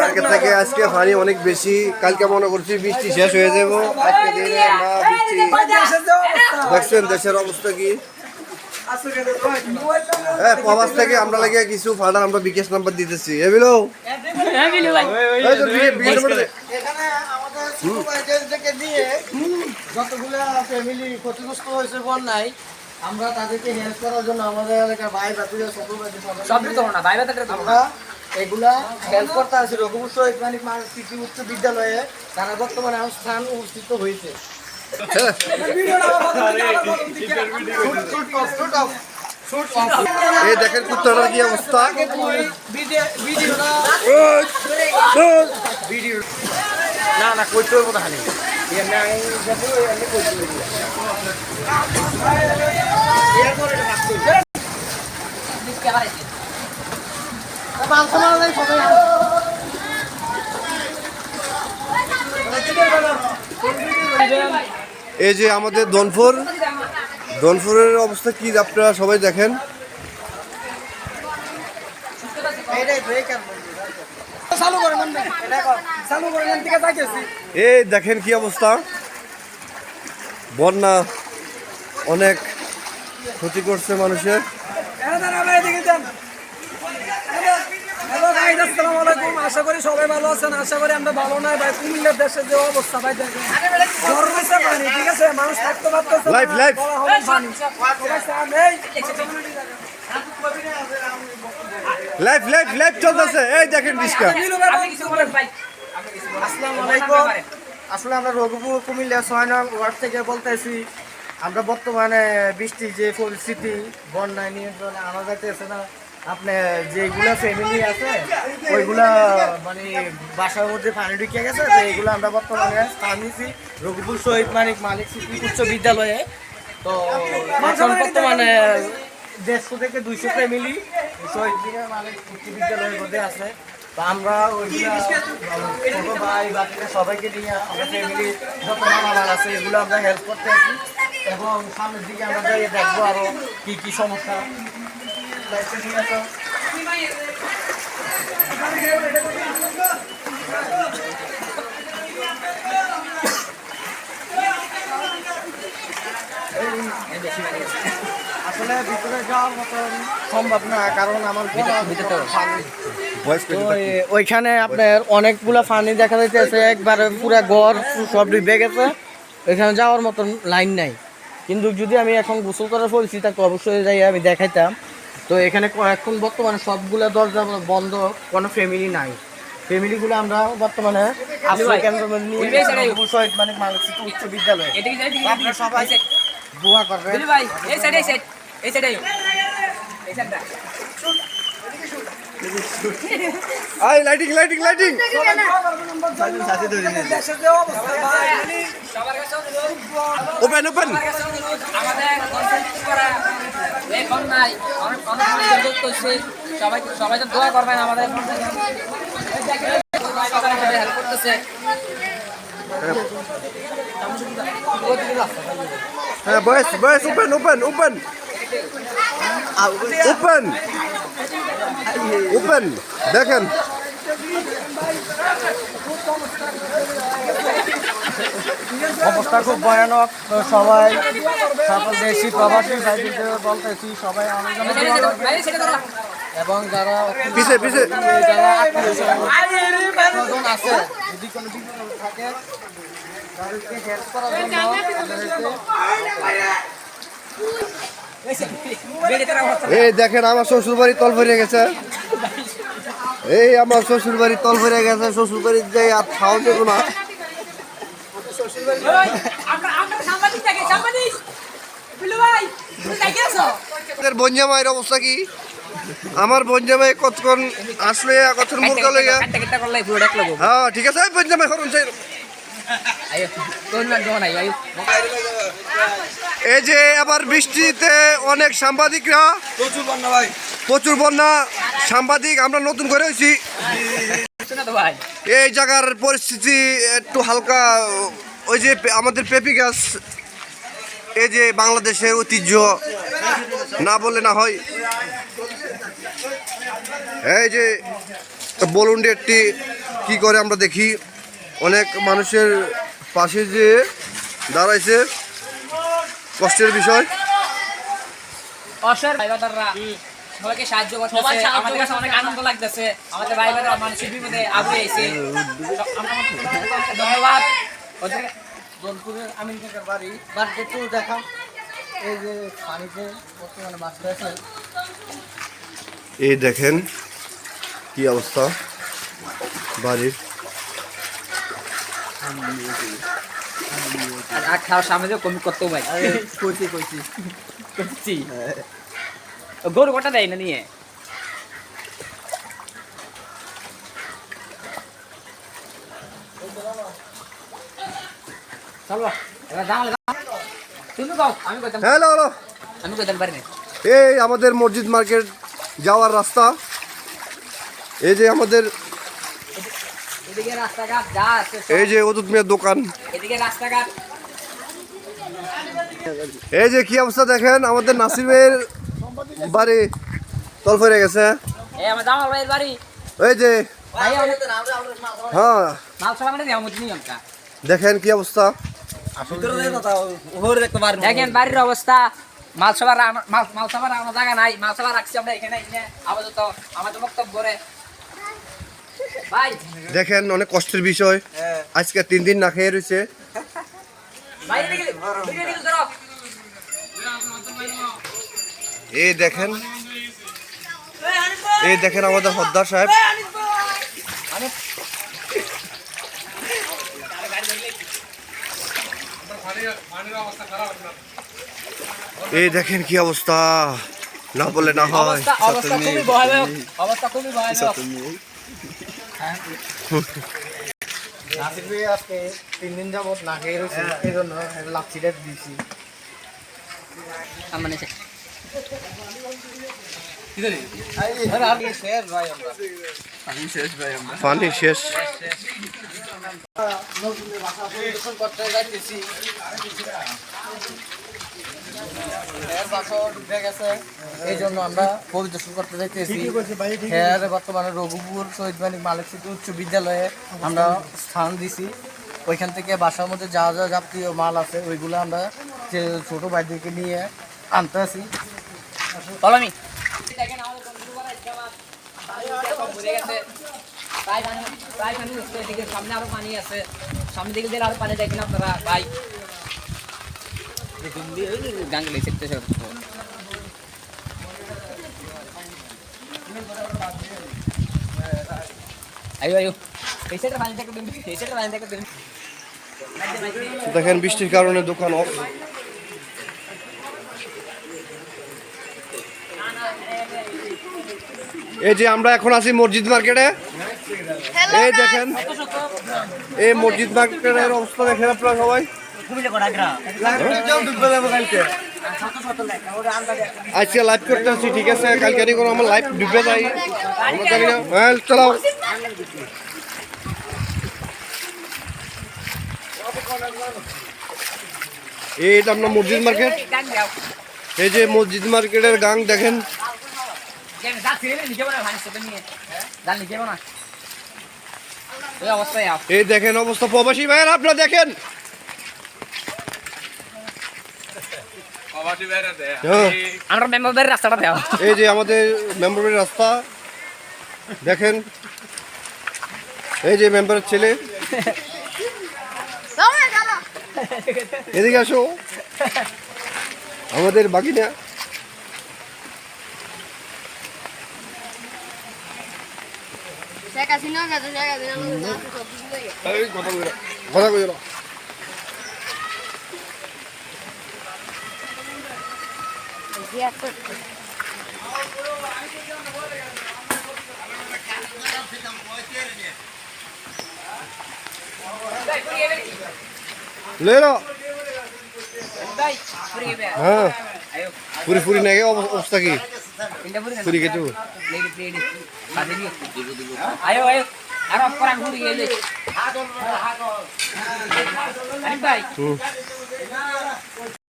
কালকে থেকে আজকে পানি অনেক বেশি। কালকে মনে করছি বৃষ্টি শেষ হয়ে যাব, আজকে দিনে না বৃষ্টি। দেখছেন দেশের অবস্থা কি। হ্যাঁ, প্রবাস থেকে আমরা লাগে কিছু ফান্ডার আমরা বিকাশ নাম্বার দিতেছি। এবিলো যতগুলো ফ্যামিলি ক্ষতিগ্রস্ত হয়েছে বন্যায়, আমরা তাদেরকে হেল্প করার জন্য আমাদের এলাকার ভাই বাতিরা আমরা এগুলা হেল্প করতে আছি রঘুপুর শহীদ মানিক কৃষি উচ্চ বিদ্যালয়ে, তারা বর্তমানে স্থান উপস্থিত হয়েছে। এই দেখেন কুত্তাটার কি অবস্থা। না না করতে হইব না খালি এই যে আমাদের দনপুরের অবস্থা কি আপনারা সবাই দেখেন। এই দেখেন কি অবস্থা, বন্যা অনেক ক্ষতি করছে মানুষের। আশা করি সবাই ভালো আছেন, আশা করি আমরা ভালো নাই ভাই। কুমিল্লার দেশের যে অবস্থা ভাই দেখেন, পানি, ঠিক আছে, মানুষ থাকতে পারতেছে life life life life life চলতেছে। এই দেখেন রিস্কা। আসসালামু আলাইকুম। আসলে আমরা রঘুপুর কুমিল্লা ৬ নং ওয়ার্ড থেকে বলতেছি। আমরা বর্তমানে বৃষ্টির যে পরিস্থিতি, বন্যায় নিয়ন্ত্রণ আনা যাইতেছে না। আপনার যেগুলা ফ্যামিলি আছে ওইগুলা মানে বাসার মধ্যে পানি ঢুকে গেছে, তো এইগুলো আমরা বর্তমানে স্থান নিয়েছি রঘুপুর শহীদ মানিক উচ্চ বিদ্যালয়ে। তো এখন বর্তমানে 150 থেকে 200 ফ্যামিলি শহীদ মানিক উচ্চ বিদ্যালয়ের মধ্যে আছে। তো আমরা ওইগুলা ছোটো ভাই বাচ্চাদের সবাইকে নিয়ে আমরা ফ্যামিলি যত মামার আছে এগুলো আমরা হেল্প করতে আছি, এবং সামনের দিকে আমরা যাই দেখবো আরও কী কী সমস্যা। আসলে ভিতরে যাওয়ার মতন সম্ভব না, কারণ আমার ওইখানে আপনার অনেকগুলা পানি দেখা যাইতেছে, একবারে পুরা ঘর সব ডুবে গেছে, ওইখানে যাওয়ার মতন লাইন নাই। কিন্তু যদি আমি এখন গোসল করার পরিস্থিতি তাকে অবশ্যই যাই আমি দেখাইতাম। তো এখানে এখন বর্তমানে সবগুলা দরজা বন্ধ, কোনো ফ্যামিলি নাই। ফ্যামিলিগুলো আমরা বর্তমানে আশ্রয় কেন্দ্র শহীদ মানিক উচ্চ বিদ্যালয়। আপনারা সবাই দোয়া করবেন। I lighting lighting lighting open open. সবাই তো দোয়া করবেন আমাদের। হেল্প করতেছে। হ্যাঁ বয়েস বয়েস open open open open open. দেখেন অবস্থা খুব ভয়ানক। তো সবাই সকল দেশি প্রবাসী বলতেছি সবাই এবং যারা পিছে পিছে যারা আত্মীয় আছে যদি কোনো বিপদ থাকে তাদেরকে হেল্প করার জন্য এই দেখেন আমার শ্বশুর বাড়ির তল ভরে গেছে। এই আমার শ্বশুর বাড়ির তল ভরে গেছে। শ্বশুর বাড়ির যাই আর খাওয়া দেবো না। বঞ্জা মায়ের অবস্থা কি? আমার বঞ্জা মাই কতক্ষণ আসলে কতক্ষণ মুরগা লইয়া। হ্যাঁ ঠিক আছে বঞ্জা মাই করুন চাই। এই যে আবার বৃষ্টিতে অনেক সাংবাদিকরা, প্রচুর বন্যা, সাংবাদিক আমরা নতুন করে হয়েছি। এই জায়গার পরিস্থিতি একটু হালকা। ওই যে আমাদের পেঁপি গাছ, এই যে বাংলাদেশের ঐতিহ্য, না বললে না হয়। এই যে ভলান্টিয়ারটি কি করে আমরা দেখি। অনেক মানুষের পাশে যে দাঁড়াইছে, কষ্টের বিষয়। অসহায় ভাই বাদাররা সবাইকে সাহায্য করতেছে, আমাদের কাছে অনেক আনন্দ লাগতেছে। আমাদের ভাই বাদাররা মানসিক বিপদে আগুয়ে আইছে। ধন্যবাদ। জোনপুরের আমিন কাকার বাড়িতে একটু দেখা। এই যে পানিতে বর্তমানে বাঁচতে আছে। এই দেখেন কি অবস্থা বাড়ির। আর খাওয়ার সামনে যে কমি করতেও ভাই কইছি করছি। গরু কটা দেয় না নিয়ে চলো এবার জামাল তুমি কও আমি কইতাম হ্যালো হ্যালো, আমি কইতাম পারি না। এই আমাদের মসজিদ মার্কেট যাওয়ার রাস্তা। এই যে আমাদের এদিকে রাস্তাঘাট যা আছে এই যে ওদুত মিয়ার দোকান। এদিকে রাস্তাঘাট এই যে কি অবস্থা দেখেন, আমাদের নাসির ভাইয়ের বাড়ি তল ফেরে গেছে। এই আমার জামাল ভাইয়ের বাড়ি এই যে ভাই হ্যাঁ মাল সব মানে দেওয়া মত নিয়মটা দেখেন কি অবস্থা। দেখেন বাড়ির অবস্থা। মাল সবার রাখার জায়গা নাই, মাল সবার রাখছি আমরা এখানে আপাতত আমাদের বক্তব্য করে ভাই। দেখেন অনেক কষ্টের বিষয়, আজকে 3 দিন না খেয়ে রয়েছে। ভাই এদিকে ধরো। এই দেখেন, এই দেখেন আমাদের হদ্দার সাহেব। এই দেখেন কি অবস্থা, না বলে না হয়। অবস্থা খুবই ভয়াবহ, অবস্থা খুবই ভয়াবহ। নাসির ভাই আজকে 3 দিন যাবত না খেয়ে রয়েছে, এই জন্য লাচ্ছিটা দিয়েছি। মানে পানি শেষ। করতে যাইতেছি, এই জন্য আমরা পরিদর্শন করতে যাইতেছি। বর্তমানে রঘুপুর শহীদ মানিক মালিক সিটি উচ্চ বিদ্যালয়ে আমরা স্থান দিছি। ওইখান থেকে বাসার মধ্যে যা যা যাত্রীয় মাল আছে ওইগুলো আমরা যে ছোটো ভাইদেরকে নিয়ে আনতে আসি। কলমি দেখেন আমাদের বন্ধুরা ভরে গেছে, প্রায় পানি হচ্ছে। এদিকে সামনে আরো পানি আছে, সামনে দিকে দিলে আরো পানি দেখেন আপনারা ভাই। দেখুন গাঙ্গলে সেটতে আয়ো আয়ো এই সাইডে পানি দেখে দিন, এই সাইডে পানি দেখে দিন। দেখেন বৃষ্টির কারণে দোকান অফ। এই যে আমরা এখন আছি মসজিদ মার্কেটে। এই দেখেন এই মসজিদ মার্কেটের অবস্থা দেখেন আপনারা সবাই। আজকে লাইভ করতে আছি, ঠিক আছে, কালকে কোনো আমার লাইভ ডুবে যাই আমরা জানি না। হ্যাঁ চালাও। এইটা আপনার মসজিদ মার্কেট। এই যে মসজিদ মার্কেটের গাং দেখেন। এই দেখেন অবস্থা প্রবাসী ভাইয়ের, আপনারা দেখেন। আমরা মেম্বারের রাস্তাটা দেওয়া, এই যে আমাদের মেম্বারের রাস্তা দেখেন। এই যে মেম্বারের ছেলে, এদিকে আসো, আমাদের বাকি না। কথা কই না। ले लो। हाँ पूरी पूरी नहीं है अवस्था की पूरी के तू ayo ayo arah perang dulu ya ini baik